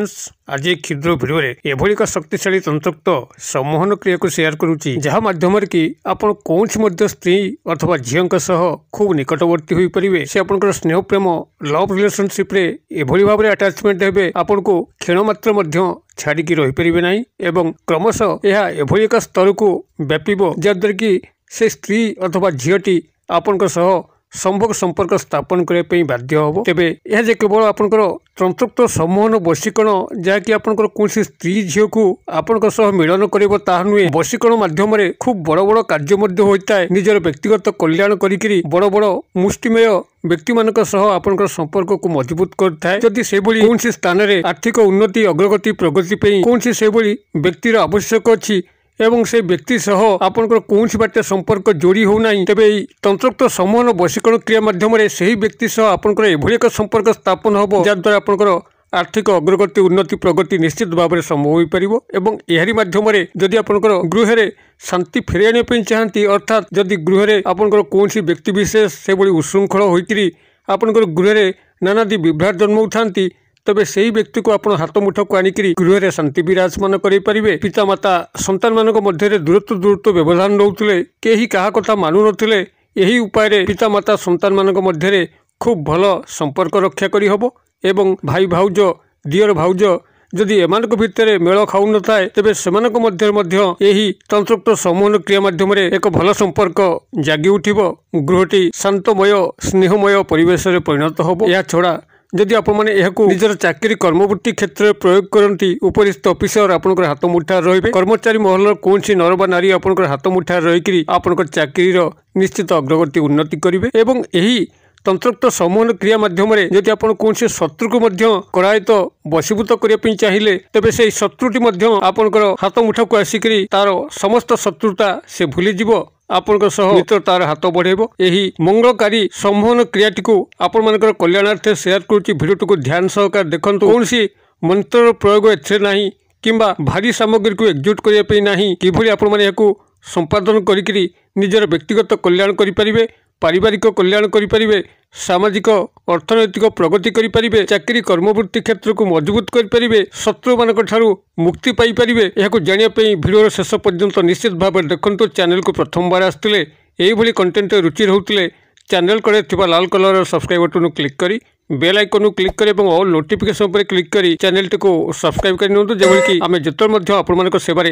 Friends आज एक क्षुद्र भिडियो एभली एक शक्तिशाली तंत्रोक्त सम्मोहन क्रिया को शेयर करुच्ची जहाँ माध्यम कि आपण कौन स्त्री अथवा झील खूब निकटवर्ती हो पारे से आप स्नेह प्रेम लव रिलेशनशिप रे एभली भाव अटैचमेंट हेबे आपण को क्षण मात्र छाड़िकी रही पारे ना एवं क्रमशः यह एभली एक स्तर को व्यापिब जहाद्वारा कि से स्त्री अथवा झीटी आपण संभोग संपर्क स्थापन करने बाध्य हम तेरे यह केवल आपंकर तंत्रोक्त सम्मोहन वशीकरण जहाँकि आपंकर कौन स्त्री झील को आपण मिलन कर नुहे वशीकरण मध्यम खूब बड़ बड़ कार्य होता है निजर व्यक्तिगत कल्याण करी बड़ बड़ मुष्टिमेय व्यक्ति मानक आपंकर संपर्क को मजबूत करता है जदि से कौन स्थान में आर्थिक उन्नति अग्रगति प्रगति कौन से व्यक्तिर आवश्यक अच्छी एवं से व्यक्ति सह आपनकर कौन बाटे संपर्क जोड़ी होना तेरे तंत्रोक्त सम्मोहन वशीकरण क्रिया माध्यम से व्यक्ति सह आपनकर एभली एक संपर्क स्थापन हम जहाद्वारा आपनकर आर्थिक अग्रगति उन्नति प्रगति निश्चित भाव में संभव हो पार एवं यही माध्यम जदि आपनकर गृह शांति फेर आने चाहती अर्थात जदि गृह आपनकर कौन व्यक्ति विशेष से भाई उशृंखल होकर आपनकर गृह नानादी विभ्राट जन्म था तबे से व्यक्ति को आप हाथ मुठ को आनिक गृह शांति विराजमान करें पिता माता संतान मानक मध्य दूरत्व व्यवधान रोते कहीं क्या कथा मानु नथिले यही उपाय पिता माता संतान मानक मध्य खूब भल संपर्क रक्षा करी हबो एवं भाई भाउज दियर भाउज जदि एमानक भितर मेल खाऊ न थाए तेबे सेमानक मध्य यही तंत्रोक्त सम्मोहन क्रिया माध्यम एक भल संपर्क जागी उठिबो गृहटी शांतमय स्नेहमय परिवेश में परिणत हबो या छड़ा जदि आप निजर चाकरी कर्मवृत्ति क्षेत्र में प्रयोग करती उपरिस्थ ऑफिसर आपंकर हाथ मुठार रही कर्मचारी महल कौन नर बा नारी आपंकर हाथ मुठार रही आपंकर चाकरी निश्चित अग्रगति उन्नति करेंगे एवं यही तंत्रोक्त सम्मोहन क्रिया माध्यम जदि आप कौन शत्रु को करायत वशीभूत करने चाहिए तेरे से शत्रुटी आपंकर हाथ मुठा को आसिक तार समस्त शत्रुता से भूलीज आपण मित्रतार हाथ बढ़ेब यही मंगलकारी सम्मोहन क्रियाटी को आपण मान कल्याणार्थे शेयर करुच्ची भिडियोटी को ध्यान सहकार देखो कौन मंत्र प्रयोग एना किंबा भारी सामग्री को एकजुट करने ना कि आपण मैंने संपादन करी निजर व्यक्तिगत कल्याण करें पारिवारिक कल्याण करें सामाजिक अर्थनैतिक प्रगति करें चाकरी कर्मवृत्ति क्षेत्र को मजबूत करें शत्रु मान मुक्ति पाइपर यह जानापी भिडियो शेष पर्यंत निश्चित भाव में देखो चैनल को प्रथम बार आसते यही कंटेंट रुचि रोते चैनल कड़े थी लाल कलर सब्सक्राइब बटन क्लिक करी बेल आइकन क्लिक करें और ऑल नोटिफिकेशन पर क्लिक करी चैनल टी को सब्सक्राइब कर जबकि आम जिते आपण सेवार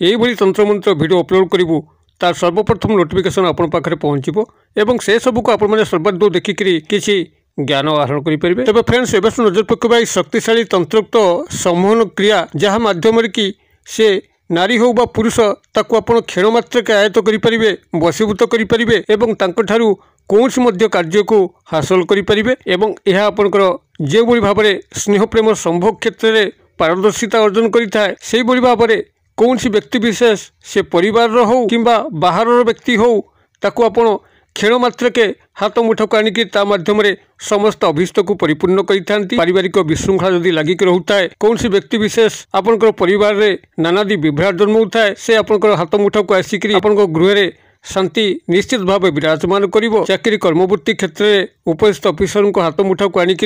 यही तंत्रमंत्र भिडियो अपलोड करूँ तार सर्वप्रथम नोटिफिकेशन आपण पाखे पहुँचो एवं से सब को आपने सर्वादू देखिक किसी ज्ञान आहरण करेंगे तेज फ्रेंड्स एवं नजर पकड़ा शक्तिशाली तंत्रोक्त सम्मोहन क्रिया जहाँ माध्यम कि से नारी हो बा पुरुष ताकू आप क्षण मात्र आयत्त करेंगे वशीभूत करेंगे एवं कौन कार्य को हासिल करेंगे एवं यह आपंकर जो भाव में स्नेह प्रेम संभोग क्षेत्र में पारदर्शिता अर्जन करें से भाव में कौन व्यक्ति विशेष से परिवार हो किंबा बाहर व्यक्ति हो ताकू आपण क्षण मात्र के हाथ मुठ को आनिक माध्यम समस्त अभीष्ट को परिपूर्ण करते पारिवारिक विशृंखला जदि लगिक रोता है कौन व्यक्ति विशेष आपंकर परिवार रे नानादी विभ्राट जन्म होता है से आपंकर हाथ मुठ को आसिक गृह शांति निश्चित भाव विराजमान करिवो चाकरी कर्मवृत्ति क्षेत्र में उपस्थित ऑफिसर को हाथ मुठा को आनिक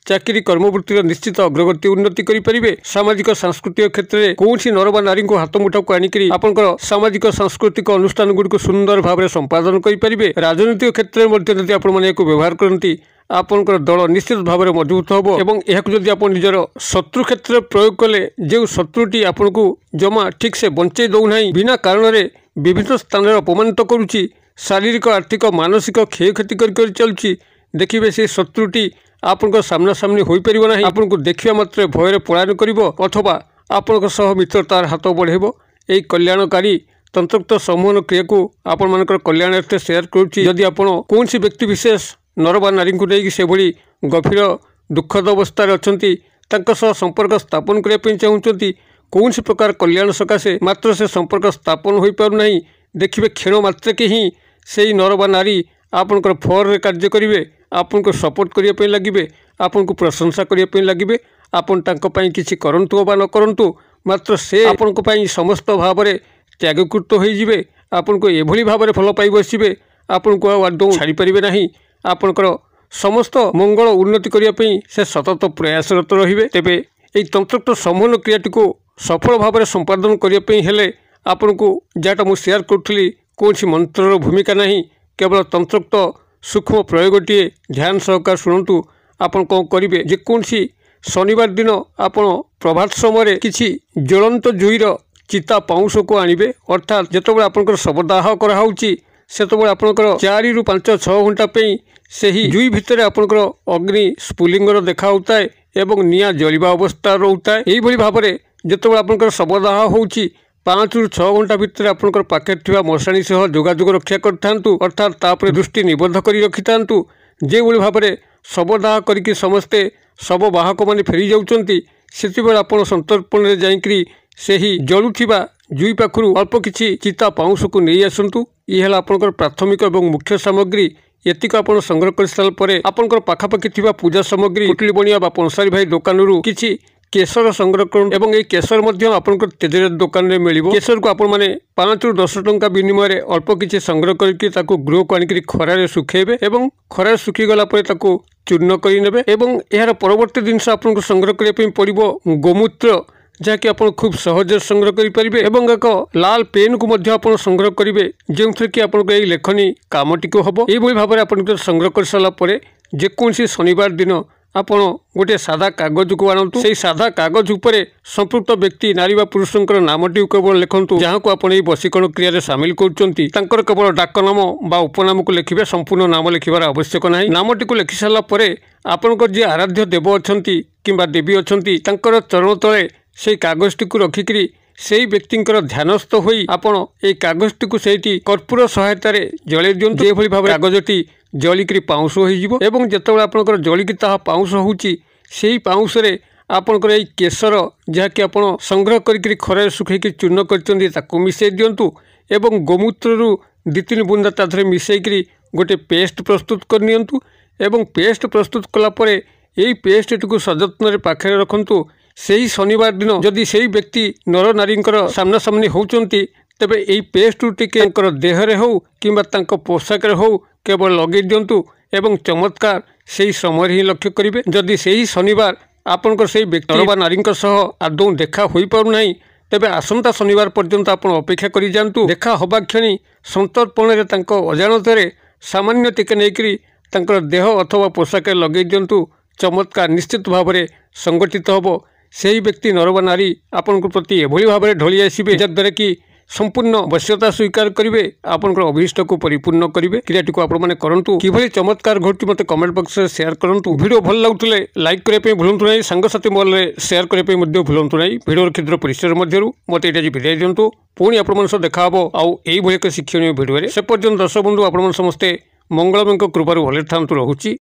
चाकरी कर्मवृत्तिर निश्चित अग्रगति उन्नति करें सामाजिक सांस्कृतिक क्षेत्र में कौन नर बा नारी को हाथ मुठा को आनिक आपंकर सामाजिक सांस्कृतिक अनुष्ठान गुड़िक सुंदर भाव में संपादन करेंगे राजनीतिक क्षेत्र में जब आप व्यवहार करती आपंकर दल निश्चित भाव में मजबूत हम और यह जब आप निजर शत्रु क्षेत्र में प्रयोग कले जो शत्रुटी आपन को जमा ठीक से बंचे दौना बिना कारण विभिन्न स्थान अपमानित करुच्ची शारीरिक आर्थिक मानसिक क्षयक्षति कर चलुची देखिए से शत्रुटी आपन सामना सामनी हो पार ना आपन को देखा मात्र भयर पलायन कर अथवा आपण मित्रतार हाथ बढ़ेब यही कल्याणकारी तंत्रोक्त सम्मोहन क्रिया को आपण मान कल्याणार्थे शेयर करुच्ची जदि आप कौन व्यक्ति विशेष नर बा नारी को लेकिन से भली गभीर दुखद अवस्था अच्छा संपर्क स्थापन करने चाहते कौन प्रकार कल्याण सकाशे मात्र से संपर्क स्थापन हो पार ना देखिए क्षण मात्र के ही से नर बा नारी आपंकर फर कार्य करेंगे आपन को सपोर्ट करने लगे आपन को प्रशंसा करने लगे आपन किसी करंतु बा न करंतु मात्र से आपन को समस्त भाव में त्यागकृत होइजिबे आपन को एभली भाव में फल पाई बसिबे आपन को आदौ छाड़ी पारिबे नाही आपनकर समस्त मंगल उन्नति करने से सतत प्रयासरत रहिबे तेबे এই তন্ত্ରୋକ୍ତ ସମ୍ମୋହନ କ୍ରିୟାଟିକୁ ସଫଳ ଭାବରେ ସମ୍ପାଦନ କରିବା ପାଇଁ ହେଲେ ଆପଣଙ୍କୁ ଯାହାଟା ମୁଁ ସେୟାର କରୁଥିଲି କୌଣସି ମନ୍ତ୍ରର ଭୂମିକା ନାହିଁ, କେବଳ ତନ୍ତ୍ରୋକ୍ତ ସୂକ୍ଷ୍ମ ପ୍ରୟୋଗଟିଏ ଧ୍ୟାନ ସହକାର ଶୁଣନ୍ତୁ। ଆପଣ କ'ଣ କରିବେ, ଯେକୌଣସି ଶନିବାର ଦିନ ଆପଣ ପ୍ରଭାତ ସମୟରେ କିଛି ଜ୍ୱଳନ୍ତ ଜୁଇର ଚିତା ପାଉଁଶକୁ ଆଣିବେ। ଅର୍ଥାତ୍ ଯେତେବେଳେ ଆପଣଙ୍କର ଶବଦାହ କରାହେଉଛି ସେତେବେଳେ ଆପଣଙ୍କର 4 ରୁ 5-6 ଘଣ୍ଟା ପାଇଁ ସେହି ଜୁଇ ଭିତରେ ଆପଣଙ୍କର ଅଗ୍ନି ସ୍ଫୁଲିଙ୍ଗର ଦେଖାହେଉଥାଏ ଏବଂ ନିଆଁ ଜଳିବା ଅବସ୍ଥା ରହୁଥାଏ। ଏହିଭଳି ଭାବରେ ଯେତେବେଳେ ଆପଣଙ୍କର ଶବଦାହ ହେଉଛି 5 ରୁ 6 ଘଣ୍ଟା ଭିତରେ ଆପଣଙ୍କର ପାଖରେ ଥିବା ମଶାଣି ସହ ଯୋଗାଯୋଗ ରକ୍ଷା କରିଥାନ୍ତୁ। ଅର୍ଥାତ୍ ତାପରେ ଦୃଷ୍ଟି ନିବଦ୍ଧ କରି ରଖିଥାନ୍ତୁ। ଯେଉଁଭଳି ଭାବରେ ଶବଦାହ କରିକି ସମସ୍ତେ ଶବବାହକମାନେ ଫେରି ଯାଉଛନ୍ତି, ସେତେବେଳେ ଆପଣ ସନ୍ତର୍ପଣରେ ଯାଇକରି ସେହି ଜଳୁଥିବା ଜୁଇ ପାଖରୁ ଅଳ୍ପ କିଛି ଚିତା ପାଉଁଶକୁ ନେଇ ଆସନ୍ତୁ। ଇଏ ହେଲା ଆପଣଙ୍କର ପ୍ରାଥମିକ ଏବଂ ମୁଖ୍ୟ ସାମଗ୍ରୀ। ଏତିକ ଆପଣ ସଂଗ୍ରହ କରିସାରିଲା ପରେ ଆପଣଙ୍କର ପାଖାପାଖି ଥିବା ପୂଜା ସାମଗ୍ରୀ କୁଟିଳି ବଣିଆ ବା ପନ୍ସାରୀ ଭାଇ ଦୋକାନରୁ କିଛି କେଶର ସଂଗ୍ରହ କରନ୍ତୁ ଏବଂ ଏହି କେଶର ମଧ୍ୟ ଆପଣଙ୍କର ତେଜରାତି ଦୋକାନରେ ମିଳିବ। କେଶରକୁ ଆପଣମାନେ 5 ରୁ 10 ଟଙ୍କା ବିନିମୟରେ ଅଳ୍ପ କିଛି ସଂଗ୍ରହ କରିକି ତାକୁ ଗୃହକୁ ଆଣିକରି ଖରାରେ ଶୁଖେଇବେ ଏବଂ ଖରାରେ ଶୁଖିଗଲା ପରେ ତାକୁ ଚୂର୍ଣ୍ଣ କରିନେବେ। ଏବଂ ଏହାର ପରବର୍ତ୍ତୀ ଜିନିଷ ଆପଣଙ୍କୁ ସଂଗ୍ରହ କରିବା ପାଇଁ ପଡ଼ିବ ଗୋମୂତ୍ର, ଯାହାକି ଆପଣ ଖୁବ୍ ସହଜରେ ସଂଗ୍ରହ କରିପାରିବେ ଏବଂ ଏକ ଲାଲ ପେନ୍କୁ ମଧ୍ୟ ଆପଣ ସଂଗ୍ରହ କରିବେ, ଯେଉଁଥିରେ କି ଆପଣଙ୍କ ଏହି ଲେଖନୀ କାମଟିକୁ ହେବ। ଏହିଭଳି ଭାବରେ ଆପଣ ସଂଗ୍ରହ କରିସାରିଲା ପରେ ଯେକୌଣସି ଶନିବାର ଦିନ ଆପଣ ଗୋଟିଏ ସାଧା କାଗଜକୁ ଆଣନ୍ତୁ। ସେହି ସାଧା କାଗଜ ଉପରେ ସମ୍ପୃକ୍ତ ବ୍ୟକ୍ତି ନାରୀ ବା ପୁରୁଷଙ୍କର ନାମଟିକୁ କେବଳ ଲେଖନ୍ତୁ, ଯାହାକୁ ଆପଣ ଏହି ବଶୀକରଣ କ୍ରିୟାରେ ସାମିଲ କରୁଛନ୍ତି। ତାଙ୍କର କେବଳ ଡାକନାମ ବା ଉପନାମକୁ ଲେଖିବେ, ସମ୍ପୂର୍ଣ୍ଣ ନାମ ଲେଖିବାର ଆବଶ୍ୟକ ନାହିଁ। ନାମଟିକୁ ଲେଖି ସାରିଲା ପରେ ଆପଣଙ୍କର ଯିଏ ଆରାଧ୍ୟ ଦେବ ଅଛନ୍ତି କିମ୍ବା ଦେବୀ ଅଛନ୍ତି ତାଙ୍କର ଚରଣ ତଳେ ସେହି କାଗଜଟିକୁ ରଖିକରି ସେହି ବ୍ୟକ୍ତିଙ୍କର ଧ୍ୟାନସ୍ଥ ହୋଇ ଆପଣ ଏହି କାଗଜଟିକୁ ସେଇଠି କର୍ପୂର ସହାୟତାରେ ଜଳାଇ ଦିଅନ୍ତୁ। ଏଭଳି ଭାବରେ କାଗଜଟି ଜଳିକିରି ପାଉଁଶ ହୋଇଯିବ ଏବଂ ଯେତେବେଳେ ଆପଣଙ୍କର ଜଳିକି ତାହା ପାଉଁଶ ହେଉଛି, ସେହି ପାଉଁଶରେ ଆପଣଙ୍କର ଏହି କେଶର ଯାହାକି ଆପଣ ସଂଗ୍ରହ କରିକିରି ଖରାରେ ଶୁଖେଇକି ଚୂର୍ଣ୍ଣ କରିଛନ୍ତି ତାକୁ ମିଶାଇ ଦିଅନ୍ତୁ ଏବଂ ଗୋମୂତ୍ରରୁ 2-3 ବୁନ୍ଦା ତା ଦେହରେ ମିଶାଇକରି ଗୋଟିଏ ପେଷ୍ଟ ପ୍ରସ୍ତୁତ କରିନିଅନ୍ତୁ। ଏବଂ ପେଷ୍ଟ ପ୍ରସ୍ତୁତ କଲା ପରେ ଏହି ପେଷ୍ଟଟିକୁ ସଯତ୍ନରେ ପାଖରେ ରଖନ୍ତୁ। ସେହି ଶନିବାର ଦିନ ଯଦି ସେହି ବ୍ୟକ୍ତି ନର ନାରୀଙ୍କର ସାମ୍ନାସାମ୍ନି ହେଉଛନ୍ତି, ତେବେ ଏହି ପେଷ୍ଟରୁ ଟିକେ ତାଙ୍କର ଦେହରେ ହେଉ କିମ୍ବା ତାଙ୍କ ପୋଷାକରେ ହେଉ କେବଳ ଲଗାଇ ଦିଅନ୍ତୁ ଏବଂ ଚମତ୍କାର ସେହି ସମୟରେ ହିଁ ଲକ୍ଷ୍ୟ କରିବେ। ଯଦି ସେହି ଶନିବାର ଆପଣଙ୍କର ସେହି ବ୍ୟକ୍ତି ନର ବା ନାରୀଙ୍କ ସହ ଆଦୌ ଦେଖା ହୋଇପାରୁନାହିଁ, ତେବେ ଆସନ୍ତା ଶନିବାର ପର୍ଯ୍ୟନ୍ତ ଆପଣ ଅପେକ୍ଷା କରିଯାଆନ୍ତୁ। ଦେଖା ହେବା କ୍ଷଣି ସନ୍ତର୍ପଣରେ ତାଙ୍କ ଅଜାଣତରେ ସାମାନ୍ୟ ଟିକେ ନେଇକରି ତାଙ୍କର ଦେହ ଅଥବା ପୋଷାକରେ ଲଗାଇ ଦିଅନ୍ତୁ। ଚମତ୍କାର ନିଶ୍ଚିତ ଭାବରେ ସଂଗଠିତ ହେବ। ସେହି ବ୍ୟକ୍ତି ନର ବା ନାରୀ ଆପଣଙ୍କ ପ୍ରତି ଏଭଳି ଭାବରେ ଢଳି ଆସିବେ, ଯାଦ୍ୱାରା କି ସମ୍ପୂର୍ଣ୍ଣ ବଶ୍ୟତା ସ୍ୱୀକାର କରିବେ, ଆପଣଙ୍କର ଅଭୀଷ୍ଟକୁ ପରିପୂର୍ଣ୍ଣ କରିବେ। କ୍ରିୟାଟିକୁ ଆପଣମାନେ କରନ୍ତୁ। କିଭଳି ଚମତ୍କାର ଘଟୁଛି ମୋତେ କମେଣ୍ଟ ବକ୍ସରେ ସେୟାର କରନ୍ତୁ। ଭିଡ଼ିଓ ଭଲ ଲାଗୁଥିଲେ ଲାଇକ୍ କରିବା ପାଇଁ ଭୁଲନ୍ତୁ ନାହିଁ, ସାଙ୍ଗସାଥି ମହଲରେ ସେୟାର କରିବା ପାଇଁ ମଧ୍ୟ ଭୁଲନ୍ତୁ ନାହିଁ। ଭିଡ଼ିଓର କ୍ଷୁଦ୍ର ପରିସର ମଧ୍ୟରୁ ମୋତେ ଏଇଟା ଆଜି ବିଦାୟ ଦିଅନ୍ତୁ। ପୁଣି ଆପଣମାନଙ୍କ ସହ ଦେଖା ହେବ ଆଉ ଏଇଭଳି ଏକ ଶିକ୍ଷଣୀୟ ଭିଡ଼ିଓରେ। ସେ ପର୍ଯ୍ୟନ୍ତ ଦର୍ଶକ ବନ୍ଧୁ ଆପଣମାନେ ସମସ୍ତେ ମଙ୍ଗଳମୟଙ୍କ କୃପାରୁ ଭଲରେ ଥାନ୍ତୁ। ରହୁଛି।